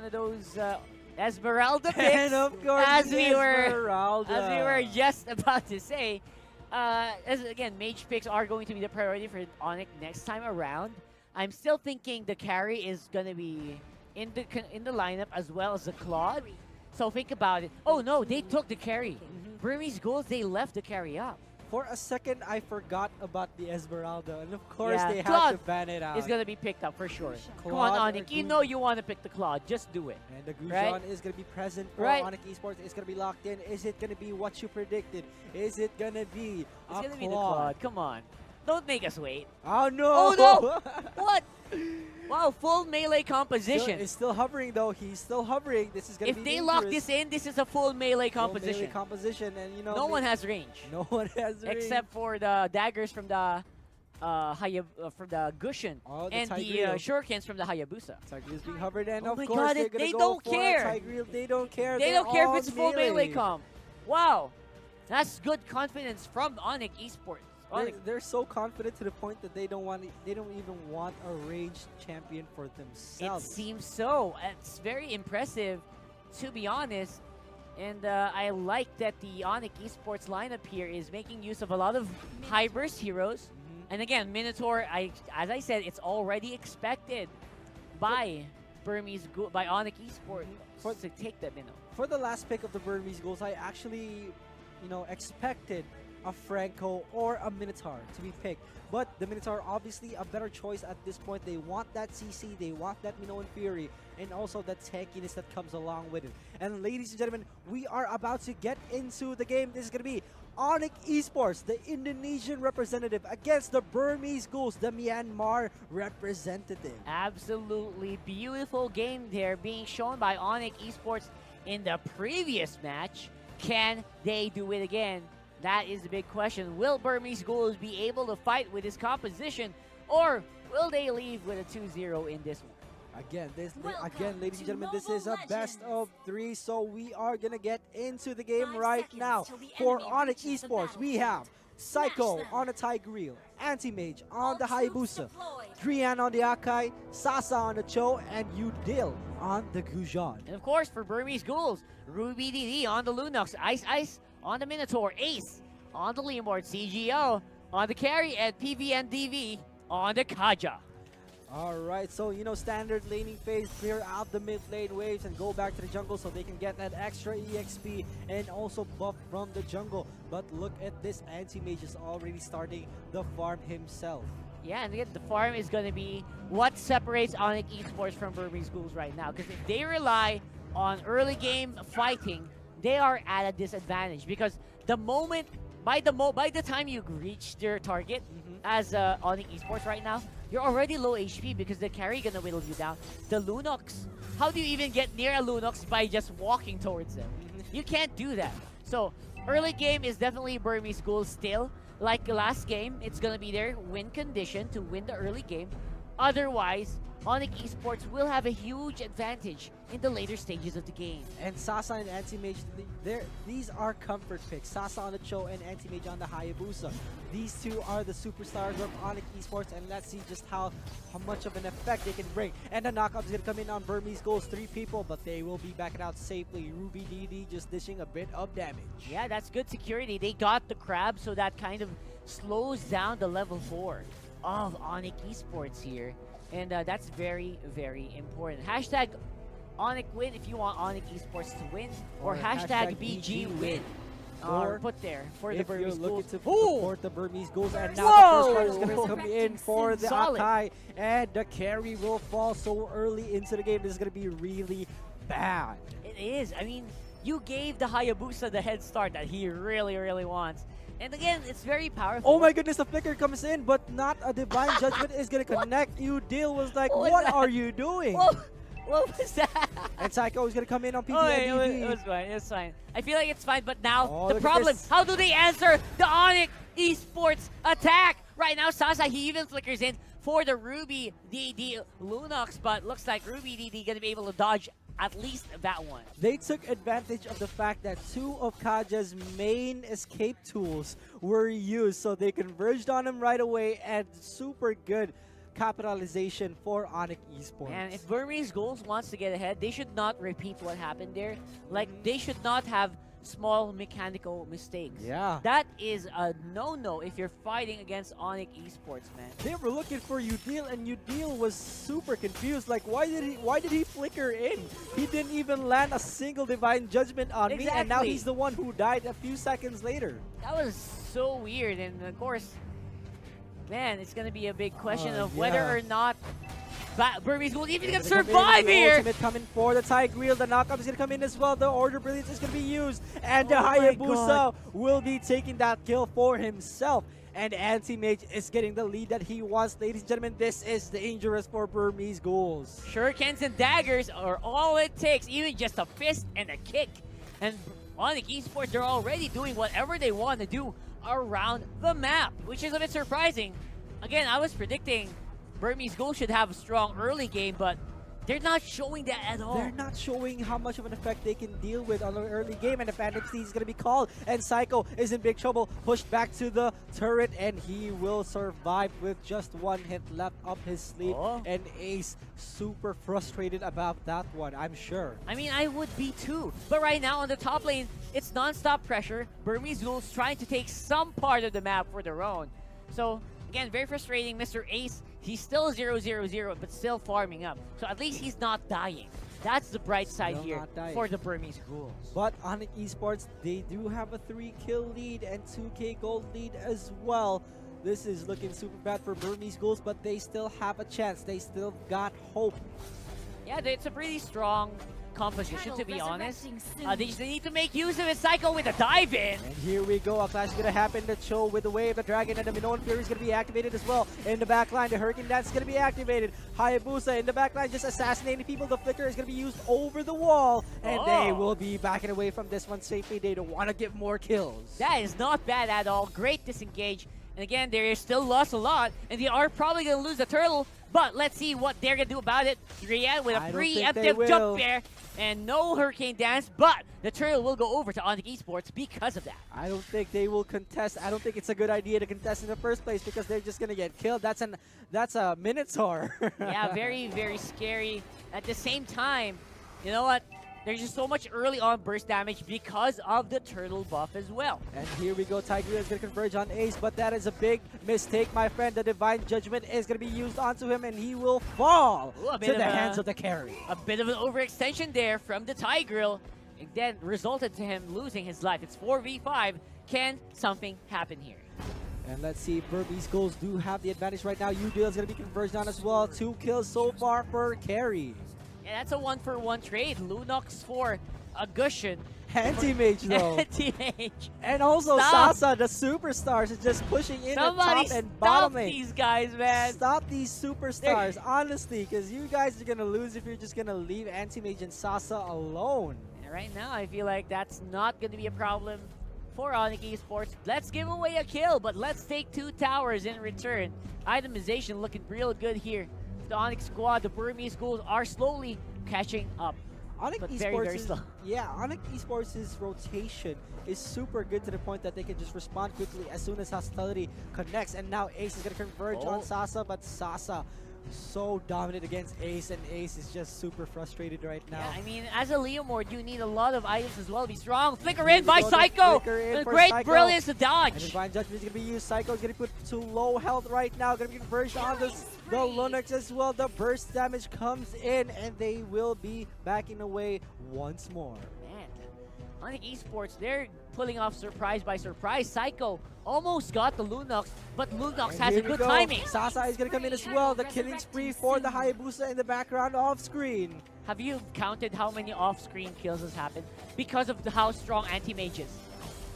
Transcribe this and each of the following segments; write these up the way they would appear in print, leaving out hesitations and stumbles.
one of those Esmeralda picks, And of course, as the we were Esmeralda. just about to say. As again, mage picks are going to be the priority for Onic next time around. I'm still thinking the carry is gonna be in the lineup as well as the Claude. So think about it. Oh no, they took the carry. Burmese goals, they left the carry up. For a second, I forgot about the Esmeralda, and of course, Yeah, they had Claude to ban it out. It's gonna be picked up for sure. Come Claude on, or Onic. You Gujan. know you want to pick the Claude. Just do it. And the Gujan Right? is going to be present for Right. Onic Esports. It's going to be locked in. Is it going to be what you predicted? Is it going to be It's a gonna be the Claude? Claude. Come on. Don't make us wait. Oh, no! Oh no! What? Wow, full melee composition. It's still hovering, though. He's still hovering. This is going to If be they lock dangerous. this in, this is a full melee Full composition. melee composition, and you know, No one has range. No one has range. Except for the daggers from the from the Gushin Oh, the and the Tigreal. shurikens from the Hayabusa. Tigreal is being hovered, and Oh of my course God, they're gonna they go don't for care. a Tigreal. They don't care. They They're don't care if all it's full melee comp. Wow, that's good confidence from Onic Esports. Onic. They're so confident to the point that they don't even want a ranged champion for It themselves. seems so. It's very impressive, to be honest. And I like that the Onic Esports lineup here is making use of a lot of high burst heroes. And again, Minotaur, as I said, it's already expected by by Onic Esports to take that Minnow. For the last pick of the Burmese goals, I actually, expected a Franco or a Minotaur to be picked. But the Minotaur, obviously a better choice at this point. They want that CC, they want that Minoan Fury, and also that tankiness that comes along with it. And ladies and gentlemen, we are about to get into the game. This is going to be Onic Esports, the Indonesian representative, against the Burmese Ghouls, the Myanmar representative. Absolutely beautiful game there being shown by Onic Esports in the previous match. Can they do it again? That is the big question. Will Burmese Ghouls be able to fight with this composition, or will they leave with a 2-0 in this one? Again, ladies and gentlemen, this is a best of 3, so we are gonna get into the game right now. For Onic Esports, we have Psycho on the Tigreal, Anti-Mage on the Hayabusa, Drian on the Akai, Sasa on the Cho, and Udil on the Gujan. And of course, for Burmese Ghouls, Ruby DD on the Lunox, Ice on the Minotaur, Ace on the Leomord, CGO on the carry, and PVNDV on the Kaja. Alright, so standard laning phase, clear out the mid lane waves and go back to the jungle so they can get that extra EXP and also buff from the jungle. But look at this, Anti-Mage is already starting the farm himself. Yeah, and again, the farm is going to be what separates Onic Esports from Burmese Ghouls right now. Because if they rely on early game fighting, they are at a disadvantage. Because the moment, by the time you reach their target, as Onic Esports right now, you're already low HP because the carry gonna whittle you down. The Lunox, how do you even get near a Lunox by just walking towards them? You can't do that. So early game is definitely Burmese Ghouls still. Like the last game, it's gonna be their win condition to win the early game. Otherwise, Onic Esports will have a huge advantage in the later stages of the game. And Sasa and Anti-Mage, these are comfort picks. Sasa on the Cho and Anti-Mage on the Hayabusa. These two are the superstars of Onic Esports, and let's see just how much of an effect they can bring. And the knockup is going to come in on Burmese Ghouls, 3 people, but they will be backing out safely. Ruby DD just dishing a bit of damage. Yeah, that's good security. They got the crab, so that kind of slows down the level 4 of Onic Esports here. And that's very, very important. Hashtag Onic win if you want Onic Esports to win, or hashtag BG win. Or put there for the Burmese If you're looking Ghouls. to Ooh! support the Burmese Ghouls, and now Whoa! the first card is going to come in for the Solid. Akai, and the carry will fall so early into the game. This is going to be really bad. It is. I mean, you gave the Hayabusa the head start that he really, really wants. And again, it's very powerful. Oh my goodness, the flicker comes in, but not a Divine Judgment is going to connect. Udil was like, What was what that? are you doing? Whoa! What was that? And Psycho is going to come in on Oh, it PPNDV. was fine. It's fine. I feel like it's fine, but now Oh, the look at problem: this. how do they answer the Onic Esports attack? Right now, Sasa, he even flickers in for the Ruby DD Lunox, but looks like Ruby DD gonna be able to dodge at least that one. They took advantage of the fact that 2 of Kaja's main escape tools were used, so they converged on him right away, and super good capitalization for Onic Esports. And if Burmese Goals wants to get ahead, they should not repeat what happened there. Like, they should not have small mechanical mistakes. Yeah. That is a no-no if you're fighting against Onic Esports, man. They were looking for Udil, and Udil was super confused. Like, why did he flicker in? He didn't even land a single divine judgment on me, and now Exactly. he's the one who died a few seconds later. That was so weird, and of course, man, it's gonna be a big question of whether yeah. or not Burmese will even Gonna survive come in, the here. ultimate coming for the Tigreal. The knockup is going to come in as well. The Order Brilliance is going to be used. And the Oh my Hayabusa God. will be taking that kill for himself. And Anti-Mage is getting the lead that he wants. Ladies and gentlemen, this is dangerous for Burmese Ghouls. Shurikens and daggers are all it takes, even just a fist and a kick. And Onic Esports, they're already doing whatever they want to do around the map, which is a bit surprising. Again, I was predicting Burmese Gold should have a strong early game, but they're not showing that at all. They're not showing how much of an effect they can deal with on the early game, and the Phantom Steed is going to be called, and Psycho is in big trouble, pushed back to the turret, and he will survive with just one hit left up his sleeve. Oh. And Ace super frustrated about that one, I'm sure. I mean, I would be too. But right now on the top lane, it's non-stop pressure. Burmese Gold's trying to take some part of the map for their own. So, again, very frustrating. Mr. Ace, he's still 0-0-0, but still farming up. So at least he's not dying. That's the bright side Still here not dying. for the Burmese Ghouls. But Onic Esports, they do have a 3-kill lead and 2k gold lead as well. This is looking super bad for Burmese Ghouls, but they still have a chance. They still got hope. Yeah, it's a pretty strong composition, to be honest. Resurrecting They just need to make use of it. Psycho with a dive in. And here we go. A clash is going to happen. The Cho with the Wave, the Dragon, and the Minoan Fury is going to be activated as well. In the back line, the Hurricane Dance is going to be activated. Hayabusa in the back line just assassinating people. The Flicker is going to be used over the wall. And they will be backing away from this one safely. They don't want to get more kills. That is not bad at all. Great disengage. And again, they still lost a lot, and they are probably going to lose the turtle. But let's see what they're going to do about it. IHYAA with a I don't think they preemptive will. jump there. And no Hurricane Dance, but the turtle will go over to Onic Esports because of that. I don't think they will contest. I don't think it's a good idea to contest in the first place because they're just going to get killed. That's a Minotaur. Yeah, very, very scary. At the same time, you know what? There's just so much early on burst damage because of the turtle buff as well. And here we go. Tigreal is going to converge on Ace, but that is a big mistake, my friend. The Divine Judgment is going to be used onto him, and he will fall Ooh, a to bit the of a- hands of the carry. A bit of an overextension there from the Tigreal. It then resulted to him losing his life. It's 4v5. Can something happen here? And let's see, Burmese Ghouls do have the advantage right now. Udil is going to be converged on as well. 2 kills so far for carry. Yeah, that's a 1-for-1 trade. Lunox for a Gushin. Anti-Mage though. Anti-Mage. And also Stop. Sasa, the superstars, is just pushing in Somebody the top and stop bottom lane. these guys, man. Stop these superstars, honestly, because you guys are going to lose if you're just going to leave Anti-Mage and Sasa alone. And right now, I feel like that's not going to be a problem for Onic Esports. Let's give away a kill, but let's take 2 towers in return. Itemization looking real good here. The Onic squad, the Burmese Ghouls are slowly catching up. Onic But Esports very is, slow. yeah, Onic Esports' rotation is super good to the point that they can just respond quickly as soon as hostility connects. And now Ace is going to converge Oh. on Sasa, but Sasa so dominant against Ace, and Ace is just super frustrated right now. Yeah, I mean, as a Leomord, you need a lot of items as well to be strong. Flicker Here in we by go, the Psycho! flicker in With for great Psycho. brilliance to And dodge. Divine Judgment is going to be used. Psycho is going to be put to low health right now. Going to be converged on the Lunox as well. The burst damage comes in, and they will be backing away once more. Man, Onic Esports, they're pulling off surprise by surprise. Psycho almost got the Lunox, but Lunox And has here a we good go. timing. Sasa is going to come in as well. The killing spree for the Hayabusa in the background off screen. Have you counted how many off-screen kills has happened because of how strong anti-mage is?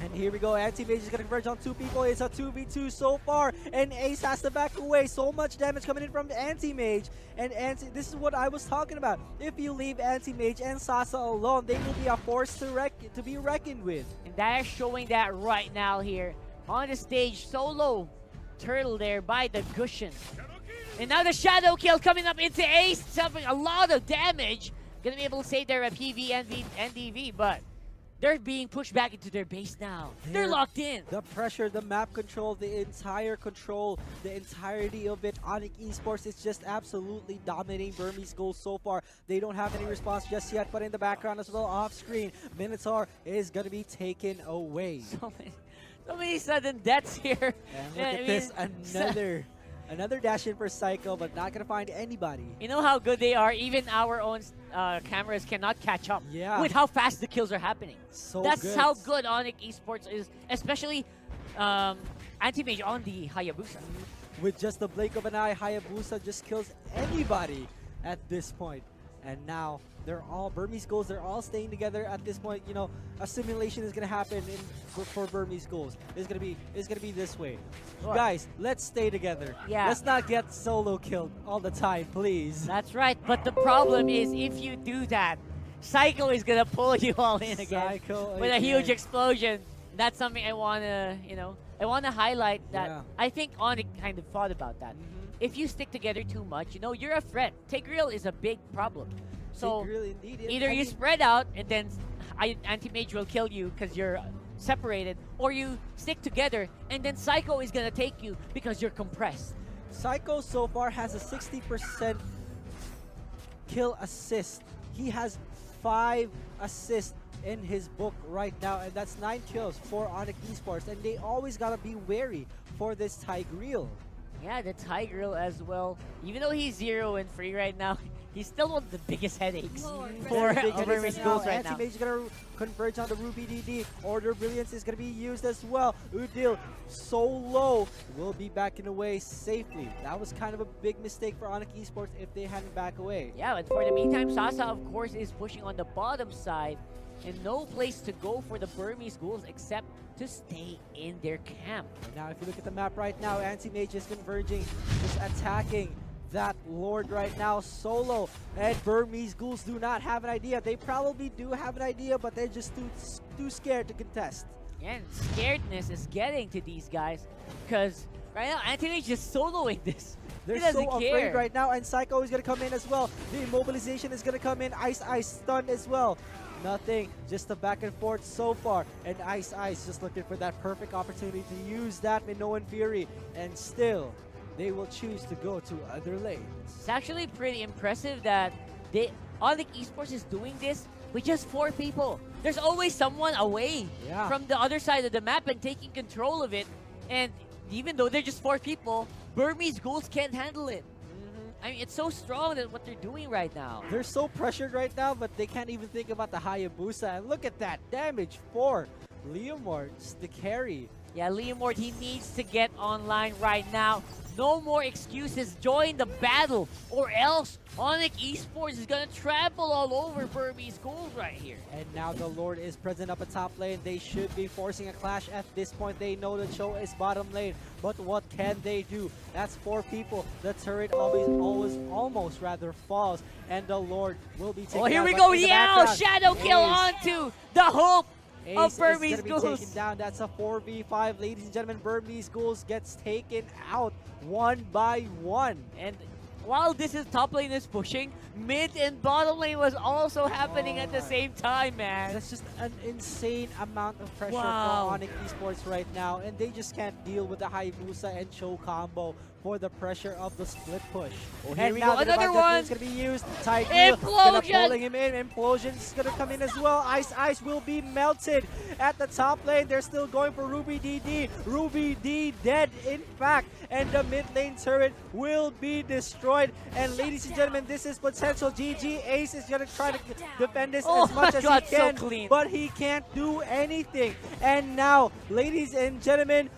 And here we go. Anti-Mage is going to converge on 2 people. It's a 2v2 so far. And Ace has to back away. So much damage coming in from the Anti-Mage. And this is what I was talking about. If you leave Anti-Mage and Sasa alone, they will be a force to be reckoned with. And they're showing that right now here on the stage. Solo turtle there by the Gushin. And now the Shadow Kill coming up into Ace, suffering a lot of damage. Gonna be able to save their PV and NDV, but they're being pushed back into their base now. They're locked in. The pressure, the map control, the entire control, the entirety of it. Onic Esports is just absolutely dominating Burmese goals so far. They don't have any response just yet, but in the background as well, off screen, Minotaur is going to be taken away. So many sudden deaths here. And look at this, another dash in for Psycho, but not going to find anybody. You know how good they are? Even our own cameras cannot catch up with how fast the kills are happening. That's how good Onic Esports is, especially Anti-Mage on the Hayabusa. With just the blink of an eye, Hayabusa just kills anybody at this point. And now they're all Burmese goals. They're all staying together at this point. You know, a simulation is gonna happen for Burmese goals. It's gonna be this way. Sure. Guys, let's stay together. Yeah. Let's not get solo killed all the time, please. That's right. But the problem is, if you do that, Psycho is gonna pull you all in again with a huge explosion. That's something I wanna, I wanna highlight that. I think Onic kind of thought about that. If you stick together too much, you're a threat. Tigreal is a big problem. So either you spread out and then Anti-Mage will kill you because you're separated, or you stick together and then Psycho is going to take you because you're compressed. Psycho so far has a 60% kill assist. He has 5 assists in his book right now, and that's 9 kills for Onic Esports, and they always got to be wary for this Tigreal. Yeah, the Tigreal as well. Even though he's 0 and free right now, he's still one of the biggest headaches for Burmese goals right now. Anti-Mage is going to converge on the Ruby DD. Order Brilliance is going to be used as well. Udil, so low, will be backing away safely. That was kind of a big mistake for Onic Esports if they hadn't back away. Yeah, but for the meantime, Sasa, of course, is pushing on the bottom side. And no place to go for the Burmese ghouls except to stay in their camp. And now if you look at the map right now, Anti-Mage is converging, just attacking that Lord right now solo. And Burmese ghouls do not have an idea. They probably do have an idea, but they're just too scared to contest. Yeah, and scaredness is getting to these guys because right now Anti-Mage is soloing this. They're so afraid right now, and Psycho is going to come in as well. The immobilization is going to come in. Ice stunned as well. Nothing, just a back and forth so far. And Ice just looking for that perfect opportunity to use that Minoan Fury. And still, they will choose to go to other lanes. It's actually pretty impressive that Onic Esports is doing this with just 4 people. There's always someone away from the other side of the map and taking control of it. And even though they're just 4 people, Burmese ghouls can't handle it. I mean, it's so strong that what they're doing right now. They're so pressured right now, but they can't even think about the Hayabusa. And look at that damage for Leomord, the carry. Yeah, Leomord, he needs to get online right now. No more excuses. Join the battle, or else Onic Esports is going to trample all over Burmese ghouls right here. And now the Lord is present up at top lane. They should be forcing a clash at this point. They know the Cho is bottom lane, but what can they do? That's 4 people. The turret almost falls, and the Lord will be taken out. Oh, here we go. Yeah, shadow kill onto the hope of Burmese ghouls. Taken down. That's a 4v5, ladies and gentlemen. Burmese ghouls gets taken out 1 by 1. And while this is top lane is pushing, mid and bottom lane was also happening at the same time, man. That's just an insane amount of pressure for Onic Esports right now, and they just can't deal with the Hayabusa and Cho combo for the pressure of the split push. Oh, here we go. Another one is going to be used. Implosion! Pulling him in. Implosion is going to come in as well. Ice will be melted at the top lane. They're still going for Ruby DD. Ruby D dead, in fact, and the mid lane turret will be destroyed. And ladies and gentlemen, this is potential GG. Ace is going to try to defend this as much as he can, but he can't do anything. And now, ladies and gentlemen,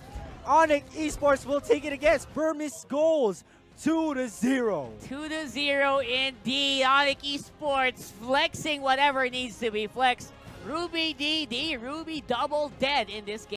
Onic Esports will take it against Burmese goals 2-0. 2-0 indeed. Onic Esports flexing whatever needs to be flexed. Ruby DD, Ruby double dead in this game.